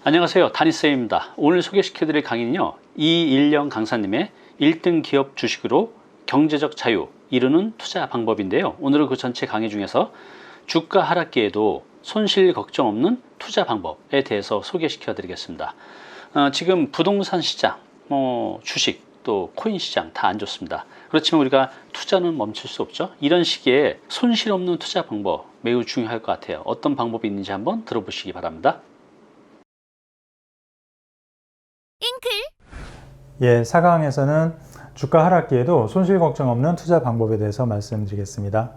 안녕하세요, 다니쌤입니다. 오늘 소개시켜드릴 강의는요, 이일령 강사님의 1등 기업 주식으로 경제적 자유 이루는 투자 방법인데요. 오늘은 그 전체 강의 중에서 주가 하락기에도 손실 걱정 없는 투자 방법에 대해서 소개시켜 드리겠습니다. 지금 부동산 시장, 주식, 또 코인 시장 다 안 좋습니다. 그렇지만 우리가 투자는 멈출 수 없죠. 이런 시기에 손실 없는 투자 방법 매우 중요할 것 같아요. 어떤 방법이 있는지 한번 들어보시기 바랍니다. 예, 4강에서는 주가 하락기에도 손실 걱정 없는 투자 방법에 대해서 말씀드리겠습니다.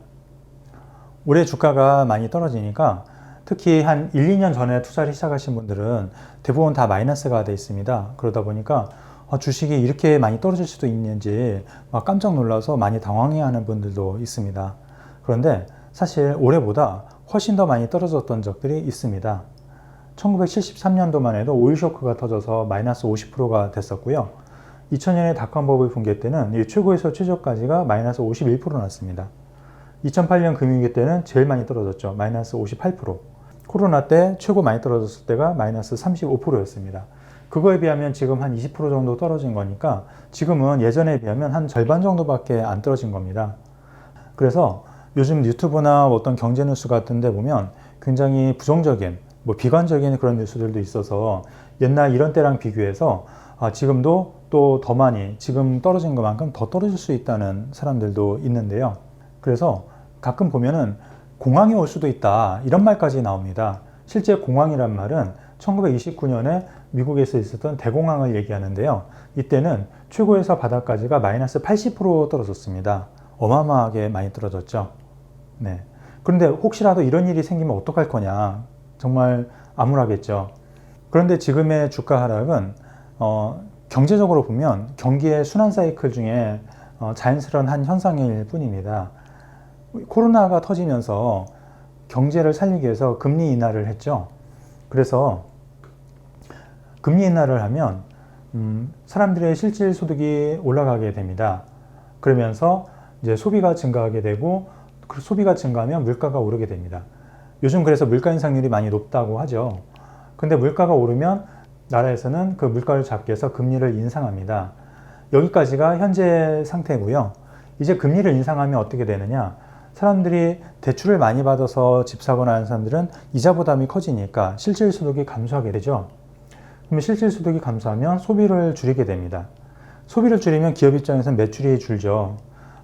올해 주가가 많이 떨어지니까 특히 한 1, 2년 전에 투자를 시작하신 분들은 대부분 다 마이너스가 돼 있습니다. 그러다 보니까 주식이 이렇게 많이 떨어질 수도 있는지 막 깜짝 놀라서 많이 당황해하는 분들도 있습니다. 그런데 사실 올해보다 훨씬 더 많이 떨어졌던 적들이 있습니다. 1973년도만 해도 오일 쇼크가 터져서 마이너스 50%가 됐었고요. 2000년에 닷컴버블 붕괴 때는 최고에서 최저까지가 마이너스 51% 났습니다. 2008년 금융위기 때는 제일 많이 떨어졌죠. 마이너스 58%. 코로나 때 최고 많이 떨어졌을 때가 마이너스 35%였습니다. 그거에 비하면 지금 한 20% 정도 떨어진 거니까 지금은 예전에 비하면 한 절반 정도밖에 안 떨어진 겁니다. 그래서 요즘 유튜브나 어떤 경제 뉴스 같은 데 보면 굉장히 부정적인, 비관적인 그런 뉴스들도 있어서 옛날 이런 때랑 비교해서 지금도 또 더 많이 지금 떨어진 것만큼 더 떨어질 수 있다는 사람들도 있는데요. 그래서 가끔 보면은 공황이 올 수도 있다 이런 말까지 나옵니다. 실제 공황이란 말은 1929년에 미국에서 있었던 대공황을 얘기하는데요. 이때는 최고에서 바닥까지가 마이너스 80% 떨어졌습니다. 어마어마하게 많이 떨어졌죠. 네. 그런데 혹시라도 이런 일이 생기면 어떡할 거냐, 정말 암울하겠죠. 그런데 지금의 주가 하락은 경제적으로 보면 경기의 순환 사이클 중에 자연스러운 한 현상일 뿐입니다. 코로나가 터지면서 경제를 살리기 위해서 금리 인하를 했죠. 그래서 금리 인하를 하면 사람들의 실질 소득이 올라가게 됩니다. 그러면서 이제 소비가 증가하게 되고, 그 소비가 증가하면 물가가 오르게 됩니다. 요즘 그래서 물가 인상률이 많이 높다고 하죠. 근데 물가가 오르면 나라에서는 그 물가를 잡기 위해서 금리를 인상합니다. 여기까지가 현재 상태고요. 이제 금리를 인상하면 어떻게 되느냐? 사람들이 대출을 많이 받아서 집 사거나 하는 사람들은 이자 부담이 커지니까 실질 소득이 감소하게 되죠. 그러면 실질 소득이 감소하면 소비를 줄이게 됩니다. 소비를 줄이면 기업 입장에서는 매출이 줄죠.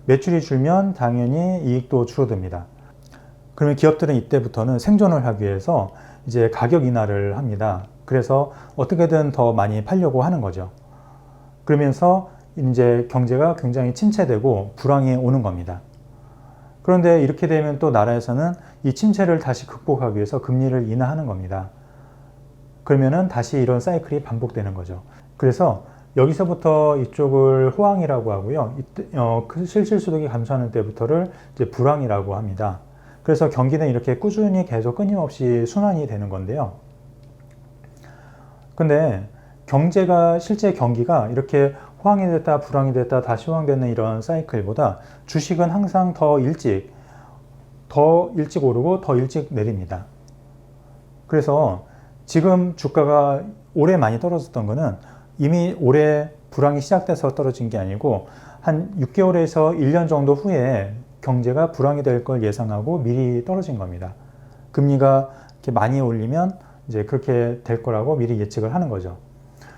매출이 줄면 당연히 이익도 줄어듭니다. 그러면 기업들은 이때부터는 생존을 하기 위해서 이제 가격 인하를 합니다. 그래서 어떻게든 더 많이 팔려고 하는 거죠. 그러면서 이제 경제가 굉장히 침체되고 불황이 오는 겁니다. 그런데 이렇게 되면 또 나라에서는 이 침체를 다시 극복하기 위해서 금리를 인하하는 겁니다. 그러면은 다시 이런 사이클이 반복되는 거죠. 그래서 여기서부터 이쪽을 호황이라고 하고요. 그 실질 소득이 감소하는 때부터를 이제 불황이라고 합니다. 그래서 경기는 이렇게 꾸준히 계속 끊임없이 순환이 되는 건데요. 근데 실제 경기가 이렇게 호황이 됐다 불황이 됐다 다시 호황되는 이런 사이클보다 주식은 항상 더 일찍 오르고 더 일찍 내립니다. 그래서 지금 주가가 올해 많이 떨어졌던 거는 이미 올해 불황이 시작돼서 떨어진 게 아니고 한 6개월에서 1년 정도 후에 경제가 불황이 될 걸 예상하고 미리 떨어진 겁니다. 금리가 이렇게 많이 올리면 이제 그렇게 될 거라고 미리 예측을 하는 거죠.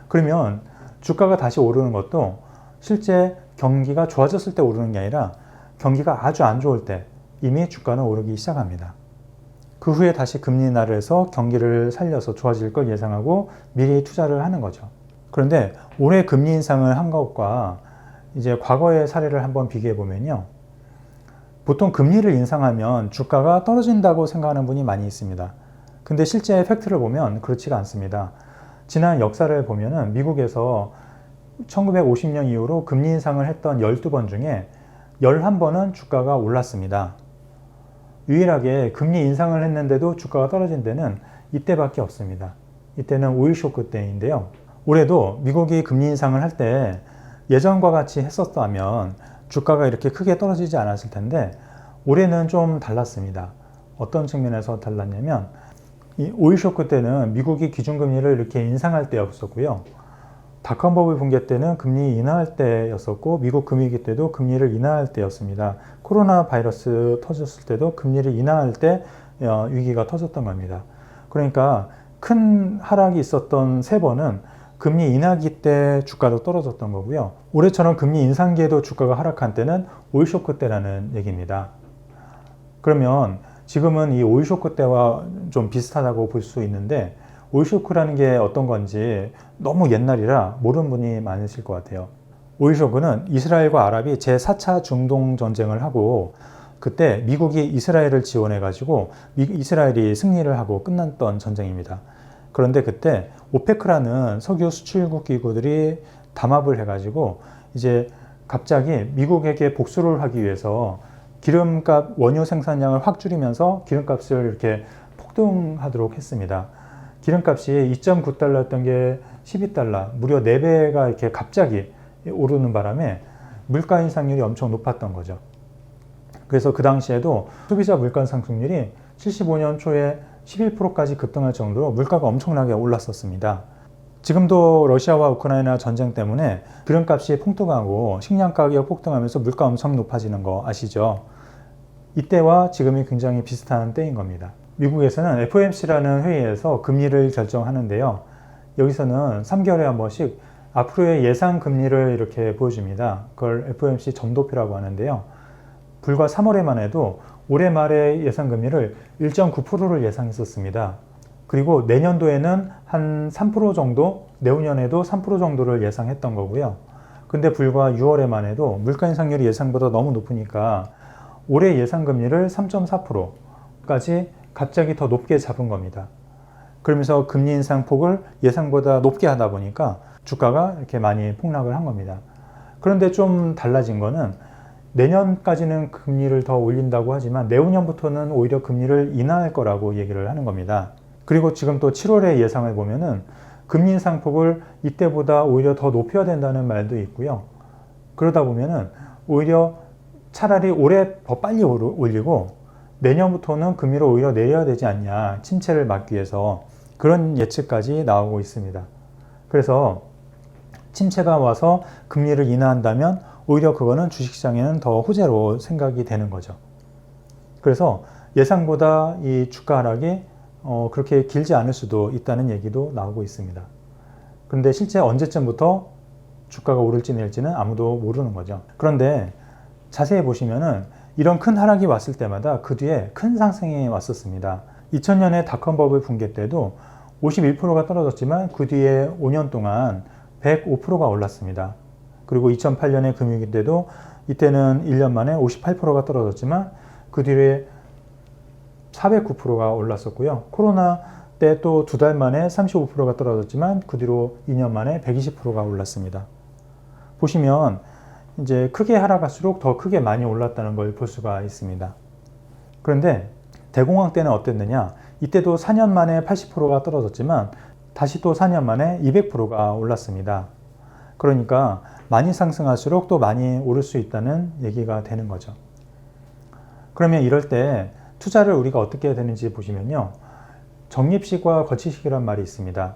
그러면 주가가 다시 오르는 것도 실제 경기가 좋아졌을 때 오르는 게 아니라 경기가 아주 안 좋을 때 이미 주가는 오르기 시작합니다. 그 후에 다시 금리 인하를 해서 경기를 살려서 좋아질 걸 예상하고 미리 투자를 하는 거죠. 그런데 올해 금리 인상을 한 것과 이제 과거의 사례를 한번 비교해 보면요. 보통 금리를 인상하면 주가가 떨어진다고 생각하는 분이 많이 있습니다. 근데 실제 팩트를 보면 그렇지가 않습니다. 지난 역사를 보면은 미국에서 1950년 이후로 금리 인상을 했던 12번 중에 11번은 주가가 올랐습니다. 유일하게 금리 인상을 했는데도 주가가 떨어진 데는 이때밖에 없습니다. 이때는 오일 쇼크 때인데요. 올해도 미국이 금리 인상을 할 때 예전과 같이 했었다면 주가가 이렇게 크게 떨어지지 않았을 텐데 올해는 좀 달랐습니다. 어떤 측면에서 달랐냐면 이 오일 쇼크 때는 미국이 기준금리를 이렇게 인상할 때였었고요. 닷컴버블 붕괴 때는 금리 인하할 때였었고, 미국 금위기 때도 금리를 인하할 때였습니다. 코로나 바이러스 터졌을 때도 금리를 인하할 때 위기가 터졌던 겁니다. 그러니까 큰 하락이 있었던 세 번은 금리 인하기 때 주가도 떨어졌던 거고요. 올해처럼 금리 인상기에도 주가가 하락한 때는 오일 쇼크 때라는 얘기입니다. 그러면 지금은 이 오일 쇼크 때와 좀 비슷하다고 볼 수 있는데, 오일 쇼크라는 게 어떤 건지 너무 옛날이라 모르는 분이 많으실 것 같아요. 오일 쇼크는 이스라엘과 아랍이 제4차 중동 전쟁을 하고, 그때 미국이 이스라엘을 지원해 가지고 이스라엘이 승리를 하고 끝났던 전쟁입니다. 그런데 그때 오페크라는 석유 수출국 기구들이 담합을 해 가지고 이제 갑자기 미국에게 복수를 하기 위해서 기름값 원유 생산량을 확 줄이면서 기름값을 이렇게 폭등하도록 했습니다. 기름값이 2.9달러였던 게 12달러, 무려 4배가 이렇게 갑자기 오르는 바람에 물가 인상률이 엄청 높았던 거죠. 그래서 그 당시에도 소비자 물가 상승률이 75년 초에 11%까지 급등할 정도로 물가가 엄청나게 올랐었습니다. 지금도 러시아와 우크라이나 전쟁 때문에 기름값이 폭등하고 식량 가격이 폭등하면서 물가 엄청 높아지는 거 아시죠? 이때와 지금이 굉장히 비슷한 때인 겁니다. 미국에서는 FOMC라는 회의에서 금리를 결정하는데요. 여기서는 3개월에 한 번씩 앞으로의 예상 금리를 이렇게 보여줍니다. 그걸 FOMC 점도표라고 하는데요. 불과 3월에만 해도 올해 말에 예상 금리를 1.9%를 예상했었습니다. 그리고 내년도에는 한 3% 정도, 내후년에도 3% 정도를 예상했던 거고요. 근데 불과 6월에만 해도 물가 인상률이 예상보다 너무 높으니까 올해 예상 금리를 3.4%까지 갑자기 더 높게 잡은 겁니다. 그러면서 금리 인상 폭을 예상보다 높게 하다 보니까 주가가 이렇게 많이 폭락을 한 겁니다. 그런데 좀 달라진 거는 내년까지는 금리를 더 올린다고 하지만 내후년부터는 오히려 금리를 인하할 거라고 얘기를 하는 겁니다. 그리고 지금 또 7월의 예상을 보면은 금리 인상 폭을 이때보다 오히려 더 높여야 된다는 말도 있고요. 그러다 보면은 오히려 차라리 올해 더 빨리 올리고 내년부터는 금리를 오히려 내려야 되지 않냐, 침체를 막기 위해서, 그런 예측까지 나오고 있습니다. 그래서 침체가 와서 금리를 인하한다면 오히려 그거는 주식시장에는 더 호재로 생각이 되는 거죠. 그래서 예상보다 이 주가 하락이 그렇게 길지 않을 수도 있다는 얘기도 나오고 있습니다. 그런데 실제 언제쯤부터 주가가 오를지 내릴지는 아무도 모르는 거죠. 그런데 자세히 보시면은 이런 큰 하락이 왔을 때마다 그 뒤에 큰 상승이 왔었습니다. 2000년에 닷컴 버블 붕괴 때도 51%가 떨어졌지만 그 뒤에 5년 동안 105%가 올랐습니다. 그리고 2008년에 금융위기 때도 이때는 1년 만에 58%가 떨어졌지만 그 뒤에 409%가 올랐었고요. 코로나 때 또 2달 만에 35%가 떨어졌지만 그 뒤로 2년 만에 120%가 올랐습니다. 보시면 이제 크게 하락할수록 더 크게 많이 올랐다는 걸 볼 수가 있습니다. 그런데 대공황 때는 어땠느냐? 이때도 4년 만에 80%가 떨어졌지만 다시 또 4년 만에 200%가 올랐습니다. 그러니까 많이 상승할수록 또 많이 오를 수 있다는 얘기가 되는 거죠. 그러면 이럴 때 투자를 우리가 어떻게 해야 되는지 보시면요. 적립식과 거치식이란 말이 있습니다.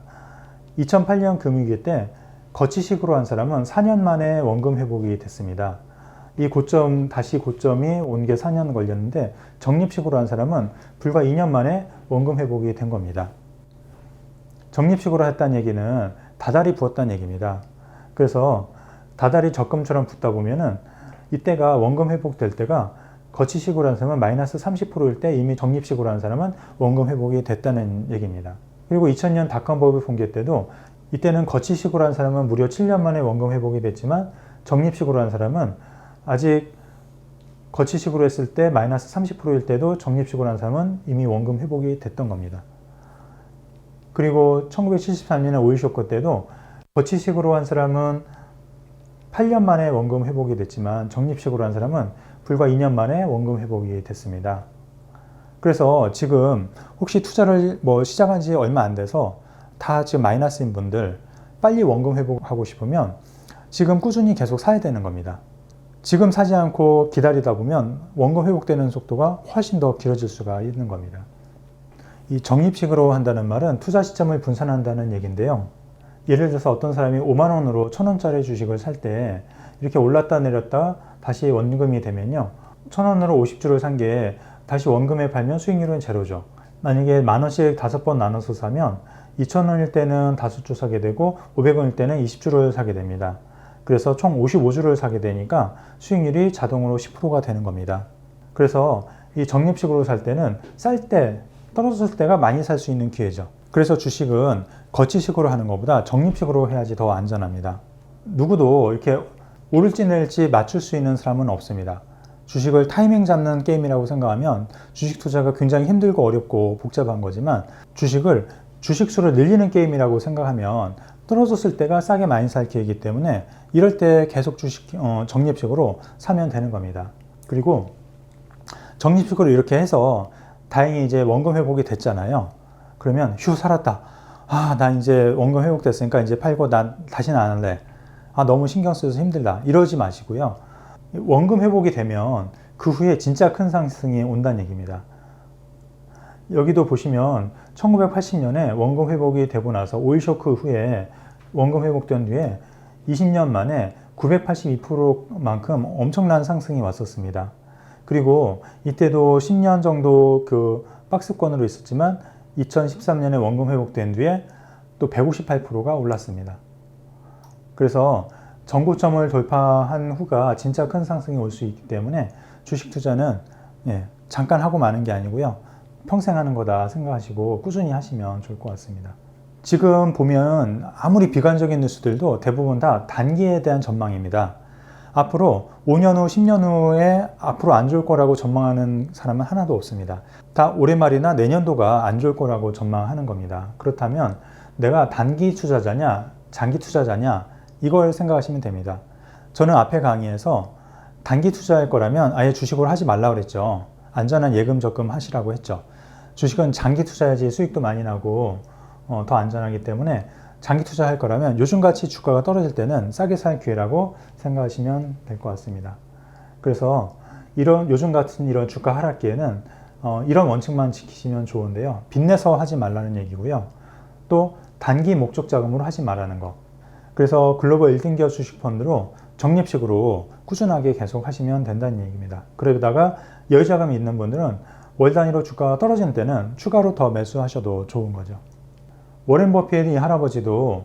2008년 금융위기 때 거치식으로 한 사람은 4년 만에 원금 회복이 됐습니다. 이 고점, 다시 고점이 온 게 4년 걸렸는데 적립식으로 한 사람은 불과 2년 만에 원금 회복이 된 겁니다. 적립식으로 했다는 얘기는 다달이 부었다는 얘기입니다. 그래서 다달이 적금처럼 붙다 보면은 이때가 원금 회복될 때가 거치식으로 한 사람은 마이너스 30%일 때 이미 적립식으로 한 사람은 원금 회복이 됐다는 얘기입니다. 그리고 2000년 닷컴 버블 붕괴 때도 이때는 거치식으로 한 사람은 무려 7년 만에 원금 회복이 됐지만 적립식으로 한 사람은 아직 거치식으로 했을 때 마이너스 30%일 때도 적립식으로 한 사람은 이미 원금 회복이 됐던 겁니다. 그리고 1973년에 오일 쇼크 때도 거치식으로 한 사람은 8년 만에 원금 회복이 됐지만 적립식으로 한 사람은 불과 2년 만에 원금 회복이 됐습니다. 그래서 지금 혹시 투자를 시작한 지 얼마 안 돼서 다 지금 마이너스인 분들 빨리 원금 회복하고 싶으면 지금 꾸준히 계속 사야 되는 겁니다. 지금 사지 않고 기다리다 보면 원금 회복되는 속도가 훨씬 더 길어질 수가 있는 겁니다. 이 적립식으로 한다는 말은 투자 시점을 분산한다는 얘기인데요. 예를 들어서 어떤 사람이 5만 원으로 1,000원짜리 주식을 살 때 이렇게 올랐다 내렸다 다시 원금이 되면요. 1,000원으로 50주를 산 게 다시 원금에 팔면 수익률은 제로죠. 만약에 10,000원씩 5번 나눠서 사면 2,000원일 때는 5주 사게 되고 500원일 때는 20주를 사게 됩니다. 그래서 총 55주를 사게 되니까 수익률이 자동으로 10%가 되는 겁니다. 그래서 이 적립식으로 살 때는 쌀 때, 떨어졌을 때가 많이 살 수 있는 기회죠. 그래서 주식은 거치식으로 하는 것보다 적립식으로 해야지 더 안전합니다. 누구도 이렇게 오를지 내릴지 맞출 수 있는 사람은 없습니다. 주식을 타이밍 잡는 게임이라고 생각하면 주식 투자가 굉장히 힘들고 어렵고 복잡한 거지만 주식을 주식수를 늘리는 게임이라고 생각하면 떨어졌을 때가 싸게 많이 살 기회이기 때문에 이럴 때 계속 주식 적립식으로 사면 되는 겁니다. 그리고 적립식으로 이렇게 해서 다행히 이제 원금 회복이 됐잖아요. 그러면 휴 살았다. 아, 나 이제 원금 회복됐으니까 이제 팔고 난 다시는 안 할래. 아, 너무 신경 쓰여서 힘들다. 이러지 마시고요. 원금 회복이 되면 그 후에 진짜 큰 상승이 온다는 얘기입니다. 여기도 보시면 1980년에 원금 회복이 되고 나서 오일 쇼크 후에 원금 회복된 뒤에 20년 만에 982%만큼 엄청난 상승이 왔었습니다. 그리고 이때도 10년 정도 그 박스권으로 있었지만 2013년에 원금 회복된 뒤에 또 158%가 올랐습니다. 그래서 전고점을 돌파한 후가 진짜 큰 상승이 올 수 있기 때문에 주식 투자는 잠깐 하고 마는 게 아니고요. 평생 하는 거다 생각하시고 꾸준히 하시면 좋을 것 같습니다. 지금 보면 아무리 비관적인 뉴스들도 대부분 다 단기에 대한 전망입니다. 앞으로 5년 후, 10년 후에 앞으로 안 좋을 거라고 전망하는 사람은 하나도 없습니다. 다 올해 말이나 내년도가 안 좋을 거라고 전망하는 겁니다. 그렇다면 내가 단기 투자자냐, 장기 투자자냐 이걸 생각하시면 됩니다. 저는 앞에 강의에서 단기 투자할 거라면 아예 주식으로 하지 말라고 그랬죠. 안전한 예금 적금 하시라고 했죠. 주식은 장기 투자해야지 수익도 많이 나고 더 안전하기 때문에 장기 투자할 거라면 요즘같이 주가가 떨어질 때는 싸게 살 기회라고 생각하시면 될 것 같습니다. 그래서 요즘 같은 이런 주가 하락기에는 이런 원칙만 지키시면 좋은데요. 빚내서 하지 말라는 얘기고요. 또 단기 목적 자금으로 하지 말라는 거. 그래서 글로벌 1등 기업 주식 펀드로 적립식으로 꾸준하게 계속 하시면 된다는 얘기입니다. 그러다가 여유자금이 있는 분들은 월 단위로 주가가 떨어지는 때는 추가로 더 매수하셔도 좋은 거죠. 워렌 버핏이 할아버지도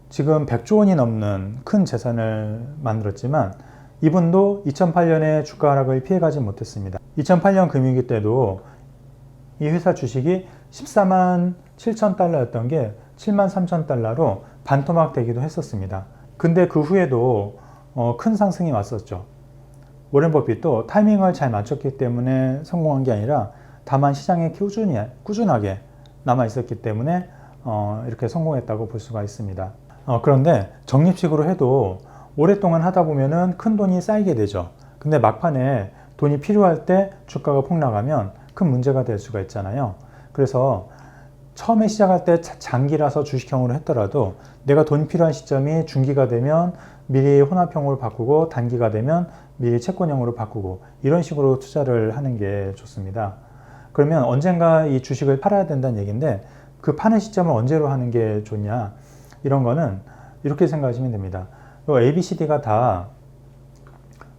지금 100조 원이 넘는 큰 재산을 만들었지만 이분도 2008년에 주가 하락을 피해가지 못했습니다. 2008년 금융위기 때도 이 회사 주식이 14만 7천 달러였던 게 7만 3천 달러로 반토막 되기도 했었습니다. 근데 그 후에도 큰 상승이 왔었죠. 워렌 버핏도 타이밍을 잘 맞췄기 때문에 성공한 게 아니라 다만 시장에 꾸준하게 남아 있었기 때문에 이렇게 성공했다고 볼 수가 있습니다. 그런데 적립식으로 해도 오랫동안 하다 보면은 큰 돈이 쌓이게 되죠. 근데 막판에 돈이 필요할 때 주가가 폭락하면 큰 문제가 될 수가 있잖아요. 그래서 처음에 시작할 때 장기라서 주식형으로 했더라도 내가 돈이 필요한 시점이 중기가 되면 미리 혼합형으로 바꾸고 단기가 되면 미리 채권형으로 바꾸고 이런 식으로 투자를 하는 게 좋습니다. 그러면 언젠가 이 주식을 팔아야 된다는 얘기인데 그 파는 시점을 언제로 하는 게 좋냐 이런 거는 이렇게 생각하시면 됩니다. ABCD가 다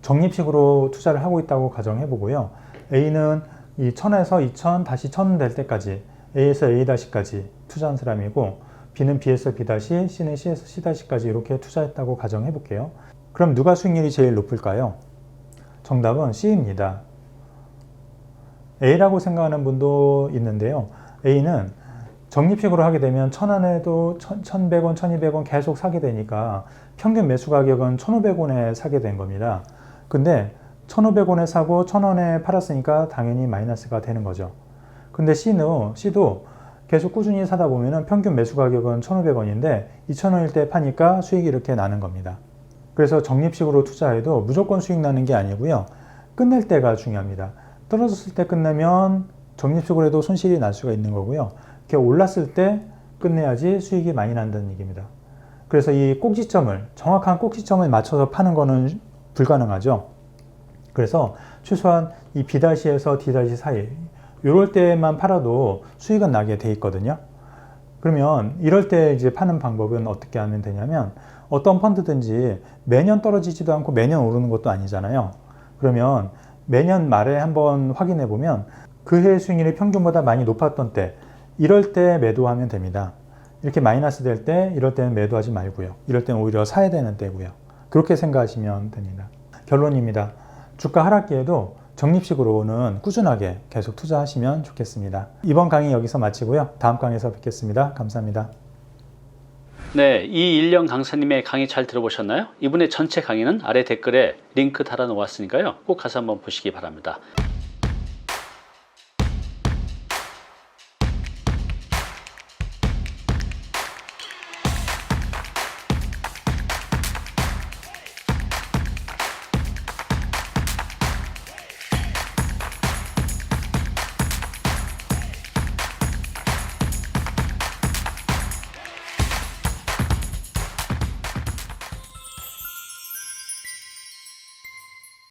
적립식으로 투자를 하고 있다고 가정해 보고요. A는 이 1000에서 2000 다시 1000 될 때까지 A에서 A-까지 투자한 사람이고 B는 B에서 B-, C는 C에서 C-까지 이렇게 투자했다고 가정해 볼게요. 그럼 누가 수익률이 제일 높을까요? 정답은 C입니다. A라고 생각하는 분도 있는데요. A는 적립식으로 하게 되면 1000원에도 1100원, 1200원 계속 사게 되니까 평균 매수 가격은 1500원에 사게 된 겁니다. 근데 1500원에 사고 1000원에 팔았으니까 당연히 마이너스가 되는 거죠. 근데 C도 계속 꾸준히 사다 보면 평균 매수 가격은 1500원인데 2000원일 때 파니까 수익이 이렇게 나는 겁니다. 그래서 적립식으로 투자해도 무조건 수익 나는 게 아니고요. 끝낼 때가 중요합니다. 떨어졌을 때 끝내면 적립식으로 해도 손실이 날 수가 있는 거고요. 이렇게 올랐을 때 끝내야지 수익이 많이 난다는 얘기입니다. 그래서 이 정확한 꼭지점을 맞춰서 파는 거는 불가능하죠. 그래서 최소한 이 B-에서 D- 사이 이럴 때만 팔아도 수익은 나게 돼 있거든요. 그러면 이럴 때 이제 파는 방법은 어떻게 하면 되냐면, 어떤 펀드든지 매년 떨어지지도 않고 매년 오르는 것도 아니잖아요. 그러면 매년 말에 한번 확인해 보면 그 해 수익률이 평균보다 많이 높았던 때, 이럴 때 매도하면 됩니다. 이렇게 마이너스 될 때, 이럴 때는 매도하지 말고요. 이럴 때는 오히려 사야 되는 때고요. 그렇게 생각하시면 됩니다. 결론입니다. 주가 하락기에도 적립식으로는 꾸준하게 계속 투자하시면 좋겠습니다. 이번 강의 여기서 마치고요. 다음 강의에서 뵙겠습니다. 감사합니다. 네, 이일령 강사님의 강의 잘 들어보셨나요? 이분의 전체 강의는 아래 댓글에 링크 달아 놓았으니까요. 꼭 가서 한번 보시기 바랍니다.